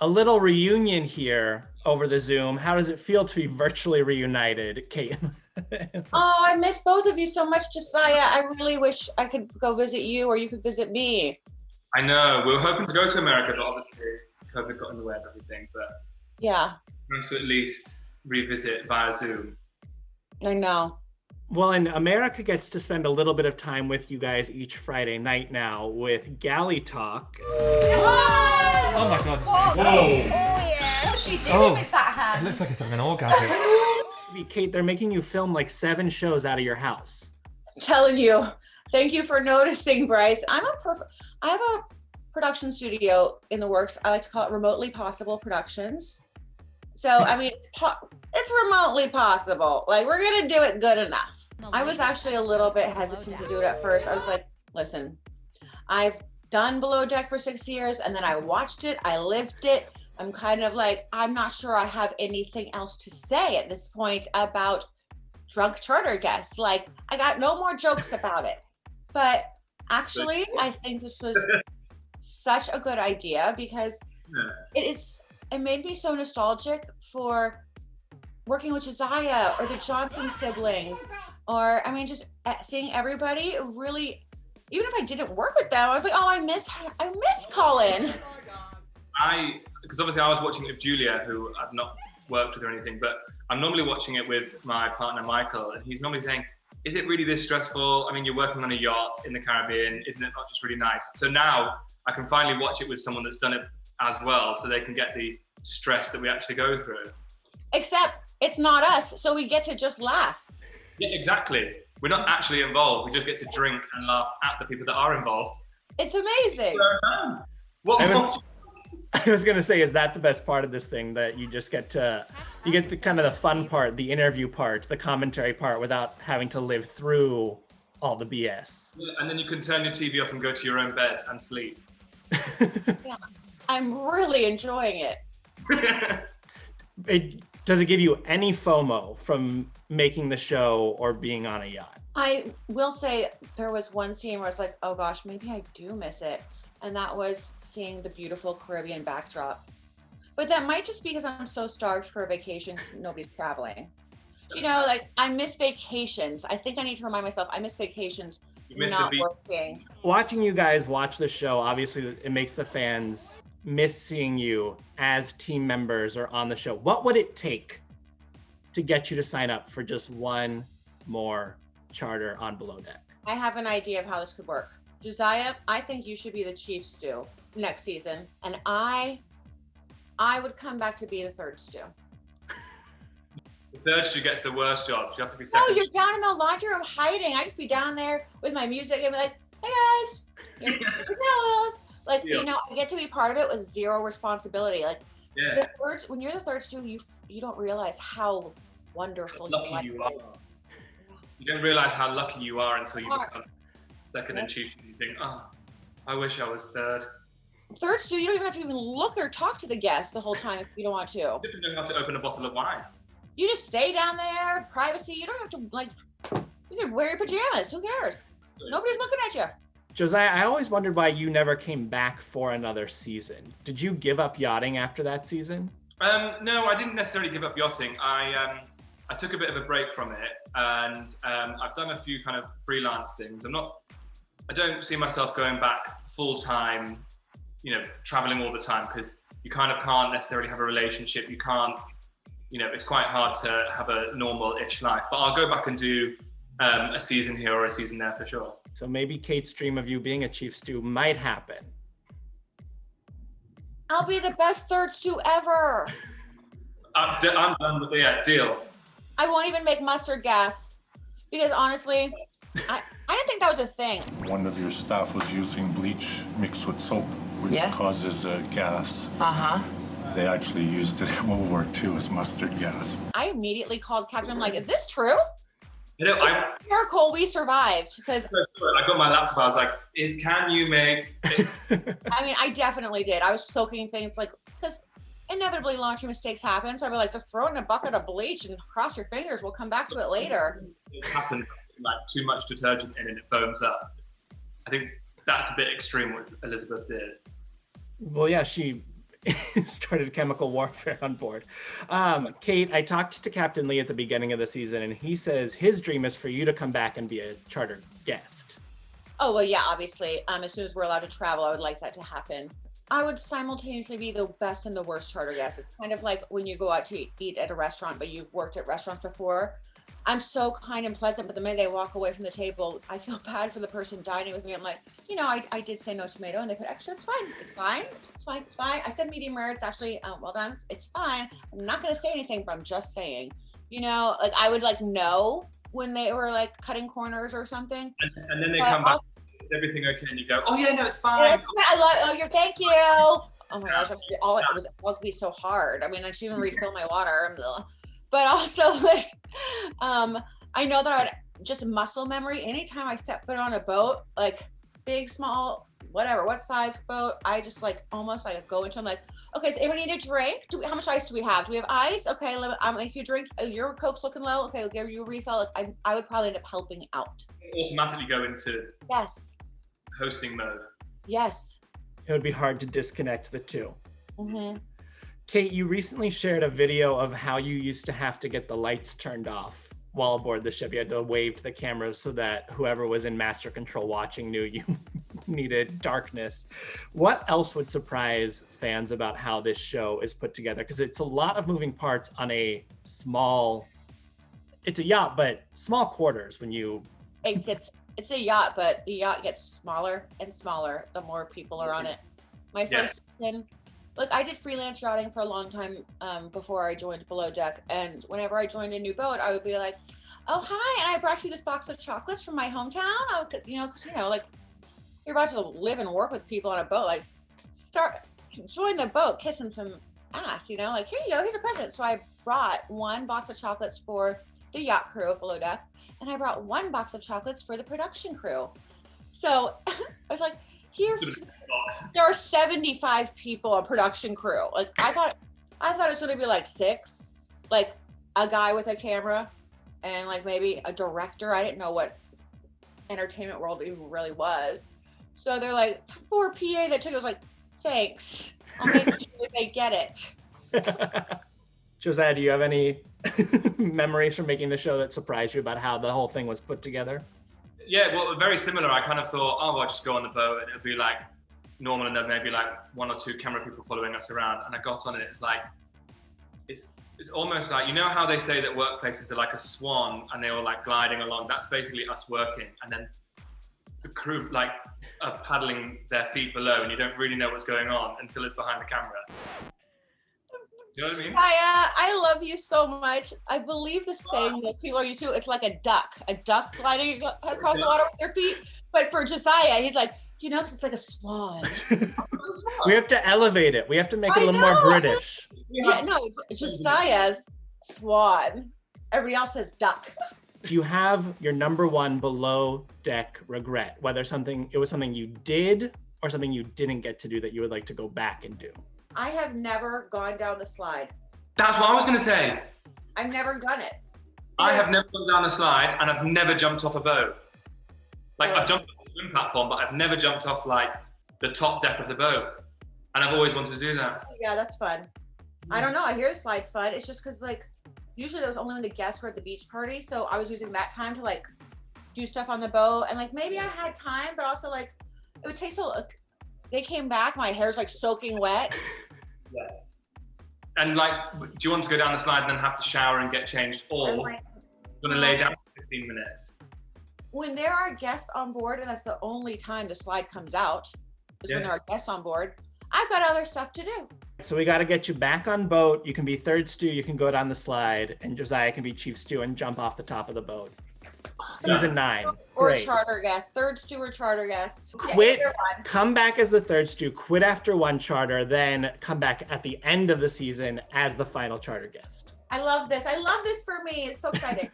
a little reunion here over the Zoom. How does it feel to be virtually reunited, Kate? Oh, I miss both of you so much, Josiah. I really wish I could go visit you or you could visit me. I know. We were hoping to go to America, but obviously COVID got in the way of everything. But Yeah, nice to at least revisit via Zoom. I know. Well, and America gets to spend a little bit of time with you guys each Friday night now with Galley Talk. Oh my god. Whoa. Whoa. Yeah. What's she doing with that hand? It looks like it's having an orgasm. Kate, they're making you film like 7 shows out of your house. I'm telling you. Thank you for noticing, Bryce. I have a production studio in the works. I like to call it Remotely Possible Productions. So, I mean, it's remotely possible. Like, we're going to do it good enough. I was actually a little bit hesitant to do it at first. I was like, listen, I've done Below Deck for 6 years, and then I watched it. I lived it. I'm kind of like, I'm not sure I have anything else to say at this point about drunk charter guests. Like, I got no more jokes about it. But actually, I think this was such a good idea because it made me so nostalgic for working with Josiah or the Johnson siblings, or I mean, just seeing everybody. Really, even if I didn't work with them, I was like, oh, I miss Colin. Because obviously I was watching it with Julia, who I've not worked with or anything, but I'm normally watching it with my partner Michael, and he's normally saying, is it really this stressful? I mean, you're working on a yacht in the Caribbean, isn't it not just really nice? So now I can finally watch it with someone that's done it as well, so they can get the stress that we actually go through. Except it's not us, so we get to just laugh. Yeah, exactly. We're not actually involved. We just get to drink and laugh at the people that are involved. It's amazing. I was gonna say, is that the best part of this thing, that you just get the kind of the fun part, the interview part, the commentary part, without having to live through all the BS? Yeah, and then you can turn your TV off and go to your own bed and sleep. Yeah, I'm really enjoying it. Does it give you any FOMO from making the show or being on a yacht? I will say there was one scene where it's like, oh gosh, maybe I do miss it. And that was seeing the beautiful Caribbean backdrop. But that might just be because I'm so starved for a vacation because nobody's traveling. You know, like I miss vacations. I think I need to remind myself I miss vacations, not working. Watching you guys watch the show, obviously it makes the fans miss seeing you as team members or on the show. What would it take to get you to sign up for just one more charter on Below Deck? I have an idea of how this could work. Josiah, I think you should be the chief stew next season, and I would come back to be the third stew. The third stew gets the worst jobs. You have to be second. No, you're down in the laundry room hiding. I just be down there with my music and be like, hey guys, here's your towels. Like, you know, I get to be part of it with zero responsibility. Like, when you're the third stew, you don't realize how wonderful you are. You don't realize how lucky you are until you become second and chief, and you think, oh, I wish I was third. Third stew, you don't even have to even look or talk to the guests the whole time if you don't want to. You don't know how to open a bottle of wine. You just stay down there, privacy. You don't have to, like, you can wear your pajamas. Who cares? Nobody's looking at you. Josiah, I always wondered why you never came back for another season. Did you give up yachting after that season? No, I didn't necessarily give up yachting. I took a bit of a break from it, and I've done a few kind of freelance things. I don't see myself going back full time, you know, traveling all the time, because you kind of can't necessarily have a relationship. You can't, you know, it's quite hard to have a normal-ish life. But I'll go back and do a season here or a season there for sure. So maybe Kate's dream of you being a chief stew might happen. I'll be the best third stew ever. I'm done with the deal. I won't even make mustard gas because honestly, I didn't think that was a thing. One of your staff was using bleach mixed with soap, which causes gas. They actually used it in World War II as mustard gas. I immediately called Captain. I'm like, is this true? You know, miracle we survived because I got my laptop. I was like, can you make this? I mean, I definitely did. I was soaking things like, because inevitably laundry mistakes happen. So I'd be like, just throw it in a bucket of bleach and cross your fingers. We'll come back to it later. It happened like too much detergent in and it foams up. I think that's a bit extreme what Elizabeth did. Well, yeah, she started chemical warfare on board. Kate, I talked to Captain Lee at the beginning of the season, and he says his dream is for you to come back and be a charter guest. Oh, well, yeah, obviously. As soon as we're allowed to travel, I would like that to happen. I would simultaneously be the best and the worst charter guest. It's kind of like when you go out to eat at a restaurant, but you've worked at restaurants before. I'm so kind and pleasant, but the minute they walk away from the table, I feel bad for the person dining with me. I'm like, I did say no tomato, and they put extra. It's fine. It's fine. It's fine. It's fine. I said medium rare. It's actually well done. It's fine. I'm not gonna say anything, but I'm just saying. Like I would know when they were like cutting corners or something. And then they come back. Is everything okay? And you go, oh yeah, no, it's fine. Thank you. Oh my gosh, it was all could be so hard. I mean, I should even refill my water. But also, like, I know that I would just muscle memory. Anytime I step foot on a boat, like big, small, whatever, what size boat, I just almost go into. I'm like, okay, so everybody need a drink? How much ice do we have? Do we have ice? Okay, I'm like, you drink. Your Coke's looking low. Okay, we'll give you a refill. I would probably end up helping out. Automatically go into hosting mode. Yes. It would be hard to disconnect the two. Mm-hmm. Kate, you recently shared a video of how you used to have to get the lights turned off while aboard the ship. You had to wave to the cameras so that whoever was in master control watching knew you needed darkness. What else would surprise fans about how this show is put together? Because it's a lot of moving parts on it's a yacht, but small quarters when you... It's a yacht, but the yacht gets smaller and smaller the more people are on it. My first season, look, I did freelance yachting for a long time before I joined Below Deck. And whenever I joined a new boat, I would be like, oh, hi, and I brought you this box of chocolates from my hometown. Because, you're about to live and work with people on a boat. Join the boat, kissing some ass, here you go, here's a present. So I brought one box of chocolates for the yacht crew of Below Deck, and I brought one box of chocolates for the production crew. So I was like, there are 75 people on production crew. Like I thought it was gonna be like 6, like a guy with a camera and like maybe a director. I didn't know what entertainment world even really was. So they're like, poor PA that took it was like, thanks. I'll make sure they get it. Josiah, do you have any memories from making the show that surprised you about how the whole thing was put together? Yeah, well, very similar. I kind of thought, I'll just go on the boat and it'll be like normal, and then maybe like 1 or 2 camera people following us around. And I got on it. It's like, it's almost like, how they say that workplaces are like a swan and they're all like gliding along. That's basically us working, and then the crew are paddling their feet below, and you don't really know what's going on until it's behind the camera. You know what I mean? I love you so much. I believe the saying that people are used to, it's like a duck gliding across the water with their feet. But for Josiah, he's like, because it's like a swan. We have to elevate it. We have to make it a little more British. Yeah, no, Josiah's swan. Everybody else says duck. Do you have your number one below deck regret? Whether it was something you did or something you didn't get to do that you would like to go back and do? I have never gone down the slide. That's what I was going to say. I've never done it. I have never gone down a slide, and I've never jumped off a boat. I've jumped off a swim platform, but I've never jumped off the top deck of the boat. And I've always wanted to do that. Yeah, that's fun. I don't know. I hear the slide's fun. It's just because usually that was only when the guests were at the beach party. So I was using that time to do stuff on the boat. And maybe I had time, but also it would take they came back, my hair's soaking wet. Yeah. And do you want to go down the slide and then have to shower and get changed, or going to lay down for 15 minutes? When there are guests on board, and that's the only time the slide comes out, is when there are guests on board, I've got other stuff to do. So we got to get you back on boat. You can be third stew, you can go down the slide, and Josiah can be chief stew and jump off the top of the boat. Season 9. Or Great. charter guest, third stew or charter guest. Quit, come back as the third stew, quit after 1 charter, then come back at the end of the season as the final charter guest. I love this. I love this for me. It's so exciting.